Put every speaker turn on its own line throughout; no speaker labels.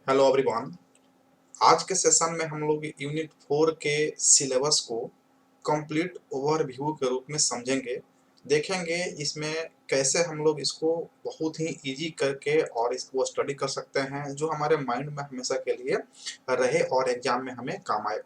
Hello everyone. आज के session में हम लोग यूनिट 4 के सिलेबस को कंप्लीट ओवरव्यू के रूप में समझेंगे। देखेंगे इसमें कैसे हम लोग इसको बहुत ही इजी करके और इसको स्टडी कर सकते हैं जो हमारे माइंड में हमेशा के लिए रहे और एग्जाम में हमें काम आए।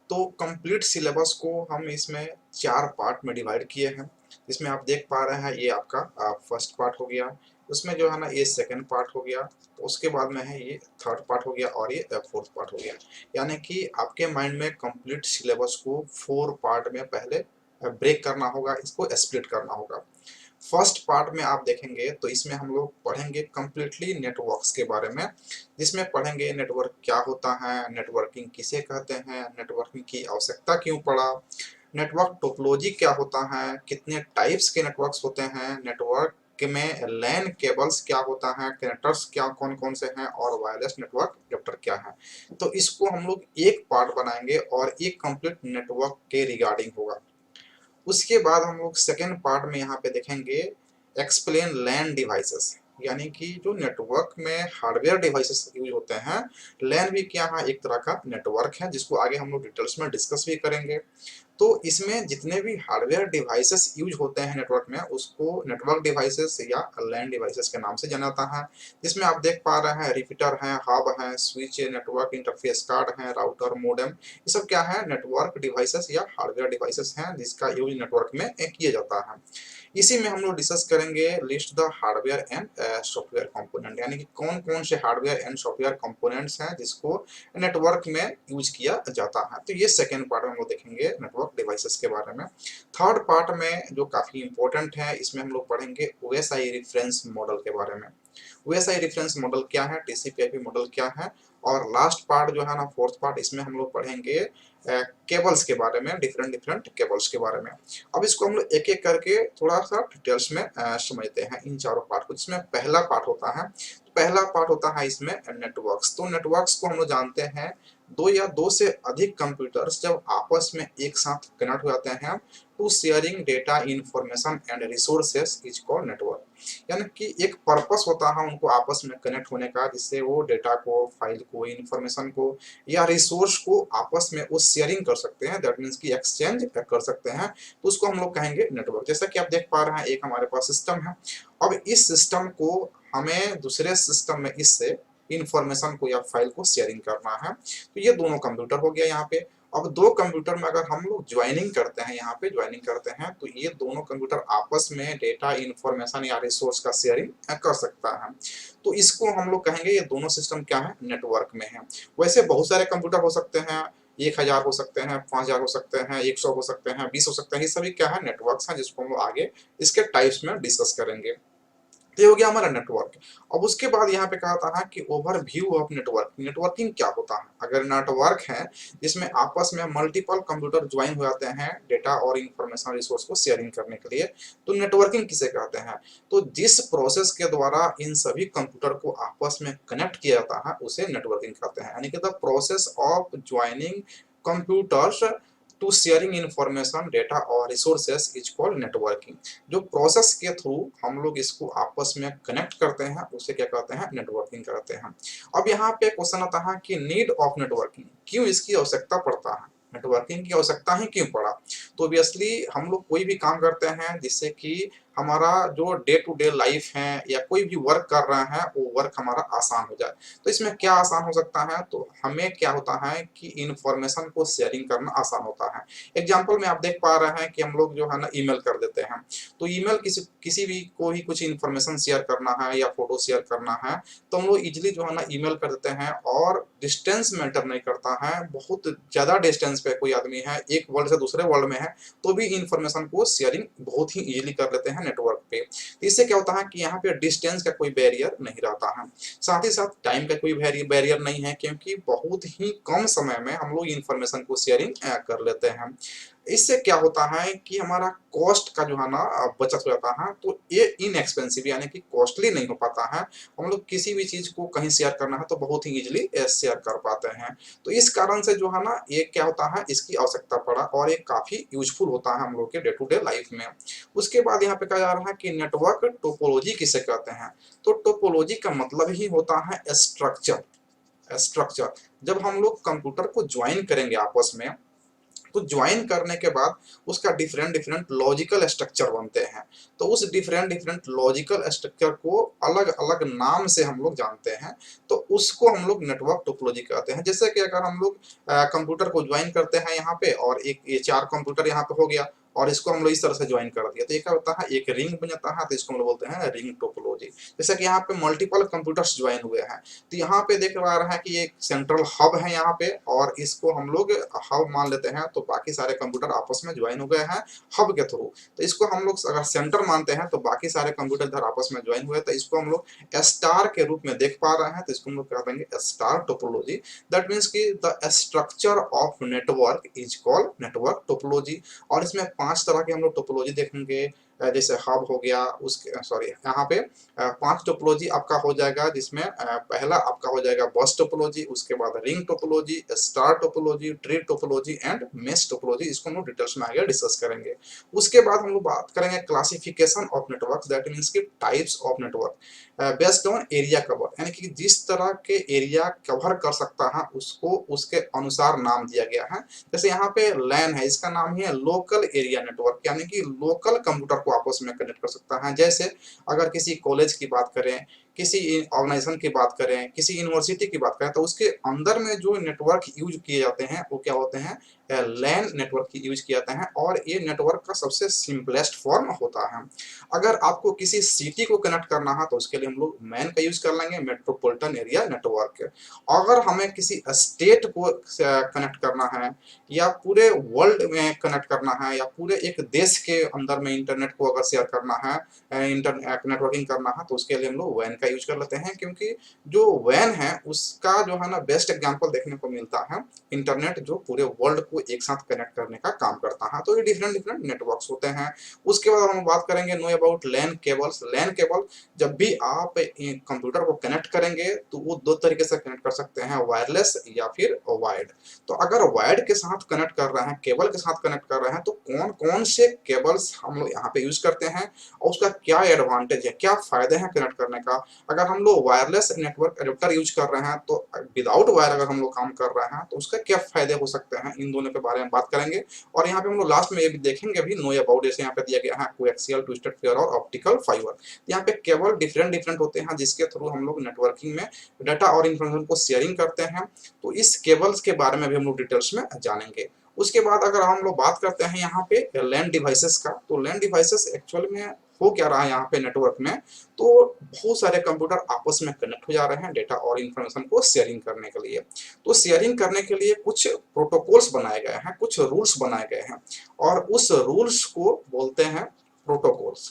तो कंप्लीट सिलेबस को हम इसमें 4 पार्ट में डिवाइड किए हैं। इसमें आप देख पा रहे हैं ये आपका फर्स्ट पार्ट हो गया, उसमें जो है ना ये सेकंड पार्ट हो गया, तो उसके बाद में है ये थर्ड पार्ट हो गया और ये फोर्थ पार्ट हो गया। यानी कि आपके माइंड में कंप्लीट सिलेबस को 4 पार्ट में पहले ब्रेक करना होगा, इसको स्प्लिट करना होगा। फर्स्ट पार्ट में आप देखेंगे तो इसमें हम लोग पढ़ेंगे कंप्लीटली नेटवर्क्स के बारे में, जिसमें पढ़ेंगे नेटवर्क क्या होता है, नेटवर्किंग किसे कहते हैं, नेटवर्किंग की आवश्यकता क्यों पड़ा, नेटवर्क टोपोलॉजी क्या होता है, कितने टाइप्स के नेटवर्क्स होते हैं, नेटवर्क में लैन केबल्स क्या होता है, कनेक्टर्स क्या कौन कौन से हैं और वायरलेस नेटवर्क एडेप्टर क्या है। तो इसको हम लोग एक पार्ट बनाएंगे और एक कंप्लीट नेटवर्क के रिगार्डिंग होगा। उसके बाद हम लोग सेकेंड पार्ट में यहाँ पे देखेंगे एक्सप्लेन लैन डिवाइसेस, यानी कि जो नेटवर्क में हार्डवेयर डिवाइसेस यूज होते हैं। लैन भी क्या है, एक तरह का नेटवर्क है जिसको आगे हम लोग डिटेल्स में डिस्कस भी करेंगे। तो इसमें जितने भी हार्डवेयर डिवाइसेस यूज होते हैं नेटवर्क में, उसको नेटवर्क डिवाइसेस या लैन डिवाइसेस के नाम से जाना जाता है। जिसमें आप देख पा रहे हैं रिपीटर है, हब है, स्विच, नेटवर्क इंटरफेस कार्ड है, राउटर, मोडेम, ये सब क्या है, नेटवर्क डिवाइसेस या हार्डवेयर डिवाइसेस हैं जिसका यूज नेटवर्क में किया जाता है। इसी में हम लोग डिस्कस करेंगे list the hardware and software component, यानी कि कौन कौन से हार्डवेयर एंड सॉफ्टवेयर कंपोनेंट्स हैं जिसको नेटवर्क में यूज किया जाता है। तो ये सेकेंड पार्ट में हम लोग देखेंगे नेटवर्क डिवाइसेस के बारे में। थर्ड पार्ट में जो काफी इंपॉर्टेंट है, इसमें हम लोग पढ़ेंगे ओएसआई रेफरेंस मॉडल के बारे में। ओएसआई रेफरेंस मॉडल क्या है, टीसीपी/आईपी मॉडल क्या है, और लास्ट पार्ट जो है ना फोर्थ पार्ट, इसमें हम लोग पढ़ेंगे केबल्स के बारे में, डिफरेंट डिफरेंट केबल्स के बारे में। अब इसको हम लोग एक एक करके थोड़ा सा डिटेल्स में समझते हैं इन चारों पार्ट को। जिसमें पहला पार्ट होता है, पहला पार्ट होता है इसमें नेटवर्क्स। तो नेटवर्क्स को हम लोग जानते हैं, दो या दो से अधिक कंप्यूटर्स जब आपस में एक साथ कनेक्ट हो जाते हैं to sharing data, information and resources is called network. यानी कि एक पर्पस होता है उनको आपस में कनेक्ट होने का, जिससे वो डेटा को, फाइल को, इंफॉर्मेशन को या रिसोर्स को आपस में वो शेयरिंग कर सकते हैं, दैट मीन्स कि एक्सचेंज कर सकते हैं। तो उसको हम लोग कहेंगे नेटवर्क। जैसा कि आप देख पा रहे हैं एक हमारे पास सिस्टम है। अब इस सिस्टम को हमें दूसरे सिस्टम में इससे इंफॉर्मेशन को या फाइल को शेयरिंग करना है। तो ये दोनों कंप्यूटर हो गया यहाँ पे। अब दो कंप्यूटर में अगर हम लोग ज्वाइनिंग करते हैं, यहाँ पे ज्वाइनिंग करते हैं, तो ये दोनों कंप्यूटर आपस में डेटा, इंफॉर्मेशन या रिसोर्स का शेयरिंग कर सकता है। तो इसको हम लोग कहेंगे ये दोनों सिस्टम क्या है, नेटवर्क में है। वैसे बहुत सारे कंप्यूटर हो सकते हैं, 1000 हो सकते हैं, 5000 हो सकते हैं, 100 हो सकते हैं, 20 हो सकते हैं। ये सभी क्या है, नेटवर्क्स हैं, जिसको हम लोग आगे इसके टाइप्स में डिस्कस करेंगे। तो ये हो गया हमारा नेटवर्क। अब उसके बाद यहाँ पे कहा था कि ओवरव्यू ऑफ नेटवर्क, नेटवर्किंग क्या होता है। अगर नेटवर्क है जिसमें आपस में मल्टीपल कंप्यूटर ज्वाइन हो जाते हैं डेटा और इंफॉर्मेशन रिसोर्स को शेयरिंग करने के लिए, तो नेटवर्किंग किसे कहते हैं। तो जिस प्रोसेस के द्वारा इन सभी कंप्यूटर को आपस में कनेक्ट किया जाता है उसे नेटवर्किंग कहते हैं। यानी कि the process of joining computers to sharing information, data और रिसोर्सेस इज कॉल्ड नेटवर्किंग। जो प्रोसेस के थ्रू हम लोग इसको आपस में कनेक्ट करते हैं उसे क्या कहते हैं, नेटवर्किंग कहते हैं। अब यहाँ पे क्वेश्चन आता है कि नीड ऑफ नेटवर्किंग, क्यों इसकी आवश्यकता पड़ता है, नेटवर्किंग की आवश्यकता ही क्यों पड़ा। तो ऑब्वियसली हम लोग कोई भी काम करते हैं जिससे कि हमारा जो डे टू डे लाइफ है या कोई भी वर्क कर रहे हैं वो वर्क हमारा आसान हो जाए। तो इसमें क्या आसान हो सकता है, तो हमें क्या होता है कि इंफॉर्मेशन को शेयरिंग करना आसान होता है। एग्जाम्पल में आप देख पा रहे हैं कि हम लोग जो है ना ईमेल कर देते हैं। तो ईमेल किसी भी को ही कुछ इंफॉर्मेशन शेयर करना है या फोटो शेयर करना है, तो हम लोग इजिली जो है ना ईमेल कर देते हैं और डिस्टेंस मैटर नहीं करता है। बहुत ज्यादा डिस्टेंस पे कोई आदमी है, एक वर्ल्ड से दूसरे वर्ल्ड में है, तो भी इंफॉर्मेशन को शेयरिंग बहुत ही इजीली कर लेते हैं नेटवर्क पे। तो इससे क्या होता है कि यहाँ पे डिस्टेंस का कोई बैरियर नहीं रहता है, साथ ही साथ टाइम का कोई बैरियर नहीं है, क्योंकि बहुत ही कम समय में हम लोग इंफॉर्मेशन को शेयरिंग कर लेते हैं। इससे क्या होता है कि हमारा कॉस्ट का जो है ना बचत हो जाता है। तो ये इनएक्सपेंसिव यानी कि कॉस्टली नहीं हो पाता है। हम लोग किसी भी चीज को कहीं शेयर करना है तो बहुत ही इजीली शेयर कर पाते हैं। तो इस कारण से जो है ना ये क्या होता है, इसकी आवश्यकता पड़ा और ये काफी यूजफुल होता है हम लोग के डे टू डे लाइफ में। उसके बाद यहाँ पे कहा जा रहा है कि नेटवर्क टोपोलॉजी किसे कहते हैं। तो टोपोलॉजी का मतलब ही होता है स्ट्रक्चर, स्ट्रक्चर। जब हम लोग कंप्यूटर को ज्वाइन करेंगे आपस में, तो ज्वाइन करने के बाद उसका डिफरेंट डिफरेंट लॉजिकल स्ट्रक्चर बनते हैं। तो उस डिफरेंट डिफरेंट लॉजिकल स्ट्रक्चर को अलग अलग नाम से हम लोग जानते हैं। तो उसको हम लोग नेटवर्क टोपोलॉजी कहते हैं। जैसे कि अगर हम लोग कंप्यूटर को ज्वाइन करते हैं यहाँ पे, और एक ये चार कंप्यूटर यहाँ पे हो गया, और इसको हम लोग इस तरह से ज्वाइन कर दिया, तो ये क्या होता है, एक रिंग बन जाता है। तो इसको हम लोग बोलते हैं रिंग टोपोलॉजी। जैसे कि यहाँ पे मल्टीपल कंप्यूटर्स ज्वाइन हुए हैं, तो यहाँ पे देख पा रहे हैं कि एक सेंट्रल हब है यहाँ पे, और इसको हम लोग हब मान लेते हैं। तो बाकी सारे कंप्यूटर आपस में ज्वाइन हो गए हैं हब के थ्रू। तो इसको हम लोग अगर सेंटर मानते हैं, तो बाकी सारे कंप्यूटर इधर आपस में ज्वाइन हुए, तो इसको हम लोग स्टार के रूप में देख पा रहे हैं। तो इसको हम लोग कह देंगे स्टार टोपोलॉजी। दैट मीन्स कि the structure of network is called network topology. और इसमें 5 तरह के हम लोग टोपोलॉजी देखेंगे। जैसे हब हो गया, उसके सॉरी यहाँ पे 5 टोपोलॉजी आपका हो जाएगा, जिसमें पहला आपका हो जाएगा बस टोपोलॉजी, उसके बाद ring topology, star topology, tree topology and mesh topology. इसको हम लोग डिटेल्स में आगे डिस्कस करेंगे। उसके बाद हम लोग बात करेंगे classification of network, that means की types of network based on area cover, यानी कि जिस तरह के एरिया कवर कर सकता है उसको उसके अनुसार नाम दिया गया है। जैसे यहाँ पे लैन है, इसका नाम ही है लोकल एरिया नेटवर्क, यानी कि लोकल कंप्यूटर को आपस में कनेक्ट कर सकता है। जैसे अगर किसी कॉलेज की बात करें, किसी ऑर्गेनाइजेशन की बात करें, किसी यूनिवर्सिटी की बात करें, तो उसके अंदर में जो नेटवर्क यूज किए जाते हैं वो क्या होते हैं, लैन नेटवर्क की यूज किए जाते हैं। और ये नेटवर्क का सबसे सिंपलेस्ट फॉर्म होता है। अगर आपको किसी सिटी को कनेक्ट करना है, तो उसके लिए हम लोग मैन का यूज कर लेंगे, मेट्रोपॉलिटन एरिया नेटवर्क। अगर हमें किसी स्टेट को कनेक्ट करना है, या पूरे वर्ल्ड में कनेक्ट करना है, या पूरे एक देश के अंदर में इंटरनेट को अगर शेयर करना है, इंटरनेट नेटवर्किंग करना है, तो उसके लिए हम लोग वैन का यूज कर लेते हैं। क्योंकि जो वैन है उसका जो है ना बेस्ट एग्जांपल देखने को मिलता है इंटरनेट, जो पूरे वर्ल्ड को एक साथ कनेक्ट करने का काम करता है। तो ये डिफरेंट डिफरेंट नेटवर्क्स होते हैं। उसके बाद हम बात करेंगे know about LAN cables. LAN cable, जब भी आप कंप्यूटर को कनेक्ट करेंगे तो वो दो तरीके से कनेक्ट कर सकते हैं, वायरलेस या फिर वायर्ड। तो अगर वायर्ड के साथ कनेक्ट कर रहे हैं, केबल के साथ कनेक्ट कर रहे हैं, तो कौन कौन से केबल्स हम लोग यहाँ पे यूज करते हैं और उसका क्या एडवांटेज है, क्या फायदे हैं कनेक्ट करने का। अगर हम लोग वायरलेस नेटवर्क एडेप्टर यूज कर रहे हैं, तो विदाउट वायर अगर हम लोग काम कर रहे हैं, तो उसका क्या फायदे हो सकते हैं, इन दोनों के बारे में बात करेंगे। और यहाँ पे हम लोग लास्ट में ये भी देखेंगे भी नो अबाउट, जैसे यहाँ पे दिया गया है कोएक्सियल, ट्विस्टेड पेयर और ऑप्टिकल फाइबर। यहाँ पे केबल डिफरेंट डिफरेंट होते हैं, जिसके थ्रू हम लोग नेटवर्किंग में डाटा और इंफॉर्मेशन को शेयरिंग करते हैं। तो इस केबल्स के बारे में भी हम लोग डिटेल्स में जानेंगे। उसके बाद अगर हम लोग बात करते हैं यहाँ पे लैन डिवाइसेस का, तो लैन डिवाइसेस एक्चुअल में हो क्या रहा है यहाँ पे नेटवर्क में, तो बहुत सारे कंप्यूटर आपस में कनेक्ट हो जा रहे हैं डेटा और इंफॉर्मेशन को शेयरिंग करने के लिए। तो शेयरिंग करने के लिए कुछ प्रोटोकॉल्स बनाए गए हैं, कुछ रूल्स बनाए गए हैं, और उस रूल्स को बोलते हैं प्रोटोकॉल्स।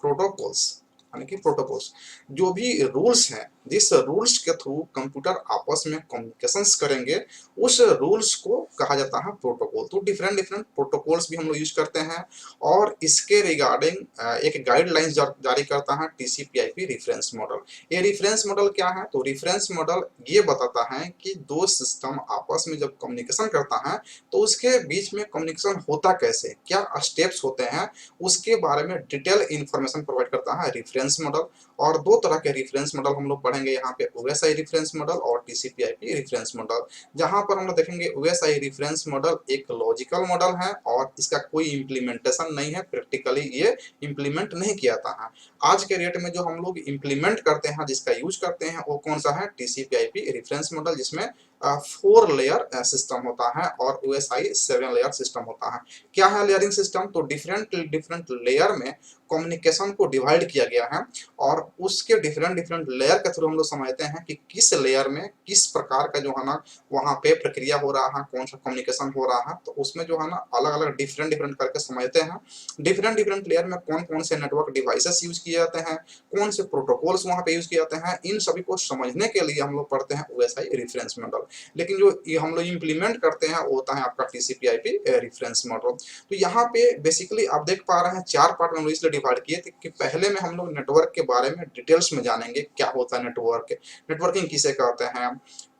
प्रोटोकॉल्स यानी कि प्रोटोकॉल्स, जो भी रूल्स हैं, जिस रूल्स के थ्रू कंप्यूटर आपस में कम्युनिकेशंस करेंगे, उस रूल्स को कहा जाता है प्रोटोकॉल। तो डिफरेंट डिफरेंट प्रोटोकॉल्स भी हम लोग यूज करते हैं, और इसके रिगार्डिंग एक गाइडलाइंस जारी करता है टीसीपी/आईपी रेफरेंस मॉडल। ये रेफरेंस मॉडल क्या है, तो रेफरेंस मॉडल ये बताता है कि दो सिस्टम आपस में जब कम्युनिकेशन करता है, तो उसके बीच में कम्युनिकेशन होता कैसे, क्या स्टेप्स होते हैं, उसके बारे में डिटेल इंफॉर्मेशन प्रोवाइड करता है रेफरेंस मॉडल। और दो तरह के रेफरेंस मॉडल हम लोग पढ़ेंगे यहाँ पे, ओएसआई रेफरेंस मॉडल और टीसीपी/आईपी रेफरेंस मॉडल। जहाँ पर हम लोग देखेंगे ओएसआई रेफरेंस मॉडल एक लॉजिकल मॉडल है, और इसका कोई इम्प्लीमेंटेशन नहीं है, प्रैक्टिकली ये इम्प्लीमेंट नहीं किया जाता है। आज के डेट में जो हम लोग इम्प्लीमेंट करते हैं, जिसका यूज करते हैं, वो कौन सा है, टीसीपी/आईपी रेफरेंस मॉडल, जिसमें 4 लेयर सिस्टम होता है, और ओएसआई 7 लेयर सिस्टम होता है। क्या है लेयरिंग सिस्टम, तो डिफरेंट डिफरेंट लेयर में कम्युनिकेशन को डिवाइड किया गया है, और उसके डिफरेंट डिफरेंट लेयर के थ्रू हम लोग समझते हैं कि किस लेयर में किस प्रकार का जो है ना वहाँ पे प्रक्रिया हो रहा है, कौन सा कम्युनिकेशन हो रहा है। तो उसमें जो है ना अलग अलग डिफरेंट डिफरेंट करके समझते हैं, डिफरेंट डिफरेंट लेयर में कौन कौन से नेटवर्क डिवाइसेस यूज किए जाते हैं, कौन से प्रोटोकॉल्स वहाँ पे यूज किए जाते हैं। इन सभी को समझने के लिए हम लोग पढ़ते हैं ओएसआई रेफरेंस मॉडल। लेकिन जो ये हम लोग इम्प्लीमेंट करते हैं वो होता है आपका टीसीपी/आईपी रेफरेंस मॉडल। तो यहाँ पे बेसिकली आप देख पा रहे हैं 4 पार्ट में हम लोग इसलिए डिवाइड किए थे कि पहले में हम लोग नेटवर्क के बारे में डिटेल्स में जानेंगे, क्या होता है नेटवर्क, नेटवर्किंग किसे कहते हैं,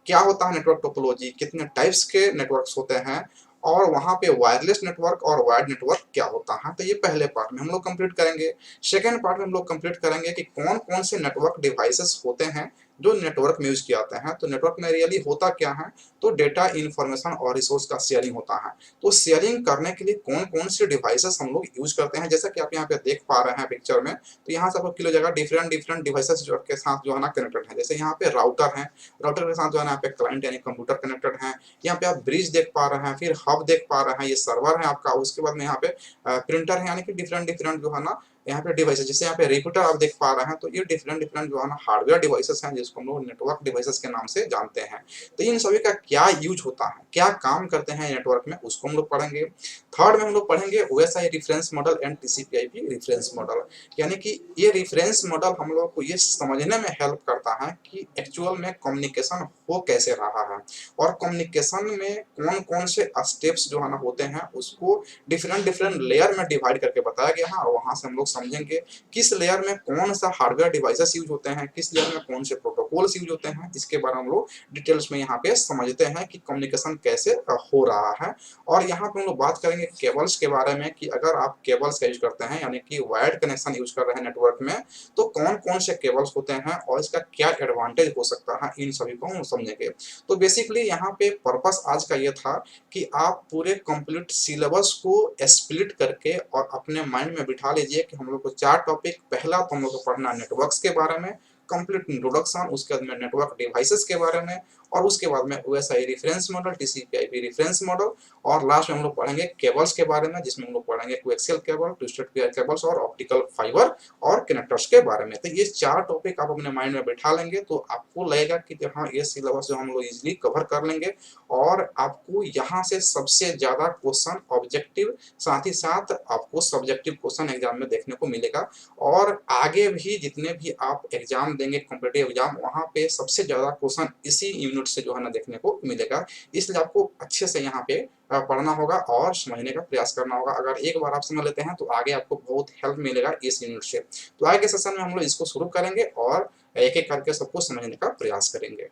क्या होता है नेटवर्क टोपोलॉजी, कितने टाइप्स के नेटवर्क्स होते हैं, और वहाँ पे वायरलेस नेटवर्क और वायर्ड नेटवर्क क्या होता है। तो ये पहले पार्ट में हम लोग कंप्लीट करेंगे। सेकेंड पार्ट में हम लोग कंप्लीट करेंगे कि कौन कौन से नेटवर्क डिवाइसेस होते हैं जो नेटवर्क में यूज किए जाते हैं। तो नेटवर्क में रियली होता क्या है, तो डेटा, इंफॉर्मेशन और रिसोर्स का शेयरिंग होता है। तो शेयरिंग करने के लिए कौन कौन से डिवाइसेस हम लोग यूज करते हैं, जैसा कि आप यहाँ पे देख पा रहे हैं पिक्चर में, तो यहाँ से आपको किलो जगह डिफरेंट डिफरेंट डिवाइसेस जो के साथ जो है ना कनेक्टेड है। जैसे यहाँ पे राउटर है, राउटर के साथ जो है ना यहाँ पे क्लाइंट यानी कंप्यूटर कनेक्टेड है। यहाँ पे आप ब्रिज देख पा रहे हैं, फिर हब देख पा रहे हैं, ये सर्वर है आपका। उसके बाद में यहाँ पे प्रिंटर है, यानी कि डिफरेंट डिफरेंट जो है ना यहाँ पे डिवाइसेस, जैसे यहाँ पे रिपीटर आप देख पा रहे हैं, तो ये डिफरेंट डिफरेंट जो है ना हार्डवेयर डिवाइसेस हैं, जिसको हम लोग नेटवर्क डिवाइसेस के नाम से जानते हैं। तो इन सभी का क्या यूज होता है, क्या काम करते हैं नेटवर्क में, उसको हम लोग पढ़ेंगे। थर्ड में हम लोग पढ़ेंगे OSI reference model and टीसीपी/आईपी reference model, यानी कि ये रेफरेंस मॉडल हम लोग को ये समझने में हेल्प करता है कि एक्चुअल में कम्युनिकेशन हो कैसे रहा है, और कम्युनिकेशन में कौन कौन से स्टेप्स जो है ना होते हैं, उसको डिफरेंट डिफरेंट लेयर में डिवाइड करके बताया गया है। और वहां से हम लोग समझेंगे किस लेयर में कौन सा हार्डवेयर डिवाइसेस यूज होते हैं, किस लेयर में कौन से प्रोटोकॉल्स यूज होते हैं। इसके बारे में हम लोग डिटेल्स में यहाँ पे समझते हैं कि कम्युनिकेशन कैसे हो रहा है। और यहाँ पे हम लोग बात करेंगे केबल्स के बारे में, कि अगर आप केबल्स का यूज करते हैं, यानी कि वायर्ड कनेक्शन यूज कर रहे हैं नेटवर्क में, तो कौन कौन से केबल्स होते हैं और इसका क्या एडवांटेज हो सकता है, इन सभी को हम समझेंगे। तो बेसिकली यहाँ पे पर्पस आज का ये था कि आप पूरे कंप्लीट सिलेबस को स्प्लिट करके और अपने माइंड में बिठा लीजिए कि हम लोग को 4 टॉपिक, पहला तो हम लोग को पढ़ना नेटवर्क्स के बारे में, कंप्लीट इंट्रोडक्शन, उसके बाद में नेटवर्क डिवाइसेस के बारे में, और उसके बाद में OSI reference model, टीसीपी/आईपी reference model, और लास्ट में हम लोग पढ़ेंगे केबल्स के बारे में, जिसमें हम लोग पढ़ेंगे coaxial cable, twisted pair cables और ऑप्टिकल फाइबर और कनेक्टर्स के बारे में। तो ये 4 टॉपिक आप अपने माइंड में बिठा लेंगे तो आपको लगेगा कि हाँ, ये सिलेबस जो हम लोग इजीली कवर कर लेंगे, और आपको यहाँ से सबसे ज्यादा क्वेश्चन ऑब्जेक्टिव, साथ ही साथ आपको सब्जेक्टिव क्वेश्चन एग्जाम में देखने को मिलेगा। और आगे भी जितने भी आप एग्जाम देंगे कॉम्पिटिटिव एग्जाम, वहाँ पे सबसे ज्यादा क्वेश्चन इसी यूनिट से जो है ना देखने को मिलेगा। इसलिए आपको अच्छे से यहाँ पे पढ़ना होगा और समझने का प्रयास करना होगा। अगर एक बार आप समझ लेते हैं तो आगे आपको बहुत हेल्प मिलेगा इस यूनिट से। तो आगे के सेशन में हम लोग इसको शुरू करेंगे और एक एक करके सबको समझने का प्रयास करेंगे।